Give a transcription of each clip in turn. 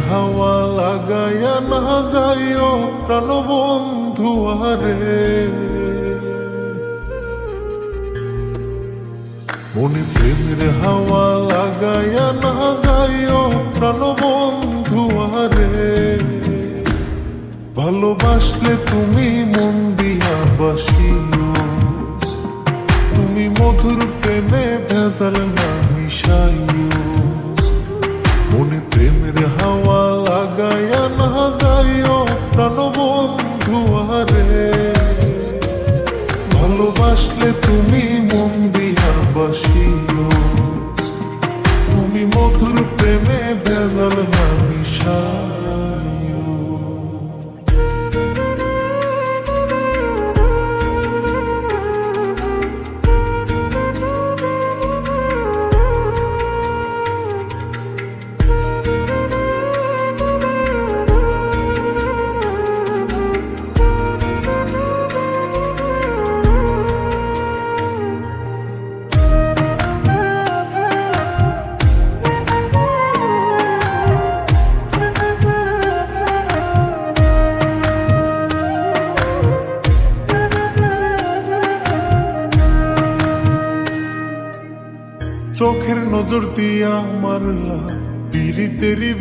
হাওয়া লাগাইয়া না যাইও প্রাণবন্ধু আরে, মনে প্রেমের হাওয়া লাগাইয়া না যাইও প্রাণবন্ধু আরে। ভালোবাসলে তুমি মন দিয়া বাসিও, তুমি মধুর প্রেমে ভেজাল না মিশাইও। মনে প্রেমের হাওয়া লাগাইয়া না যাইও প্রাণবন্ধু আরে। ভালোবাসলে তুমি মন দিয়া বাসিও, তুমি মধুর প্রেমে ভেজাল না মিশাইও। চোখের নজর দিয়া মারলা পিরিতেরি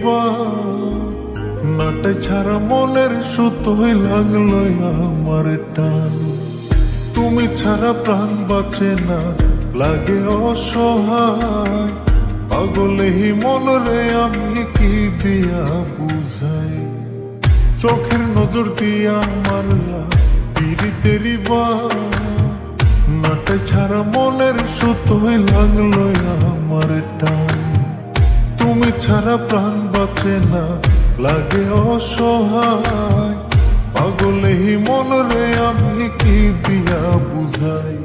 নাটে ছাড়া মনের সুতোই লাগলো আমার টান। তুমি ছাড়া প্রাণ বাঁচে না, লাগে অসহায়। পাগলেহি মনরে আমি কি দিয়া বুঝাই। চোখের নজর দিয়া মারলা পিরিতেরি নাটে ছাড়া মনের সুতোই লাগলো আমার টান। তুমি ছাড়া প্রাণ বাঁচে না, লাগে অসহায়। পাগলেহি মনরে আমি কি দিয়া বুঝাই।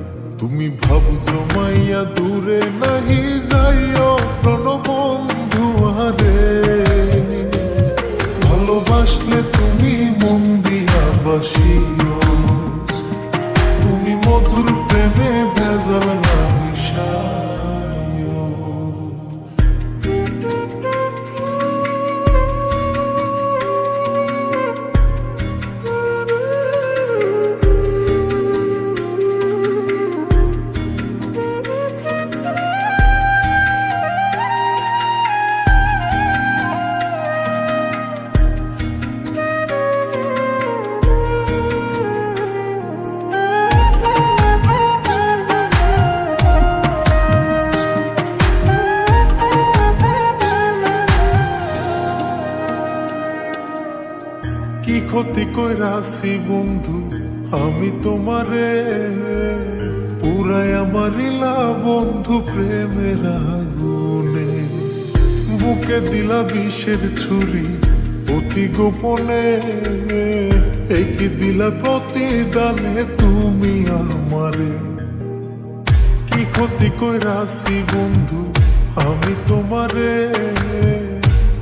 তুমি ভাবছো মাইয়া দূরে নাহি যাইও প্রাণবন্ধু আরে। ভালোবাসলে তুমি মন দিয়া বাসিও, তুমি মধুর প্রেমে ভেজাল না মিশাইও। কি ক্ষতি কইরাছি বন্ধু আমি তোমারে, পুরাই আমারিলা বন্ধু প্রেমের আগুনে। বুকে দিলা বিষের ছুরি অতি গোপনে, এই কি দিলা প্রতিদানে তুমি আমারে। কি ক্ষতি কইরাছি বন্ধু আমি তোমারে,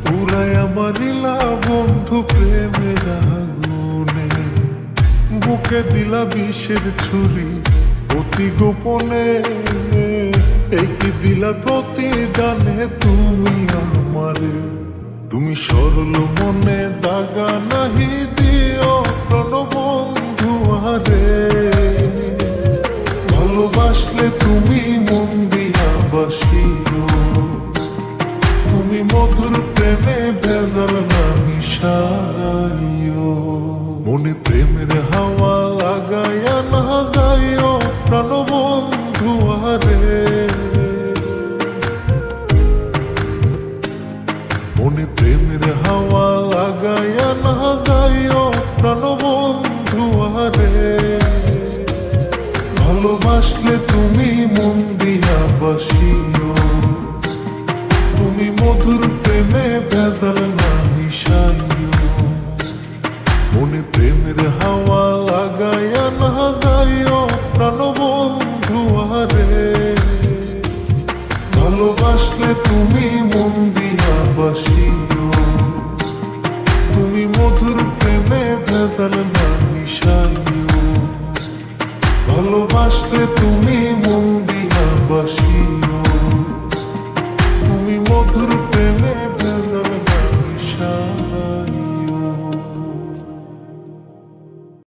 পুরাই আমারিলা বন্ধু প্রেমের আগুনে। বুকে দিলা বিষের ছুরি অতি গোপনে, এই কি দিলা প্রতিদানে তুমি আমারে। তুমি সরল মনে দাগা নাহি দিও প্রাণবন্ধু আরে। ভালোবাসলে তুমি মন দিয়া বাসিও, তুমি মধুর প্রেমে ভেজাল না মিশাইও। মনে প্রেমের হাওয়া লাগাইয়া না যাইও প্রাণবন্ধু আরে। মনে প্রেমের হাওয়া লাগাইয়া না যাইও প্রাণবন্ধু আরে। ভালোবাসলে তুমি মন দিয়া বাসিও, তুমি মধুর প্রেমে ভেজাল না মিশাইও। মনে প্রেমের হাওয়া লাগাইয়া না যাইও প্রাণবন্ধু আরে। ভালোবাসলে তুমি মন দিয়া বাসিও, তুমি মধুর প্রেমে ভেজাল না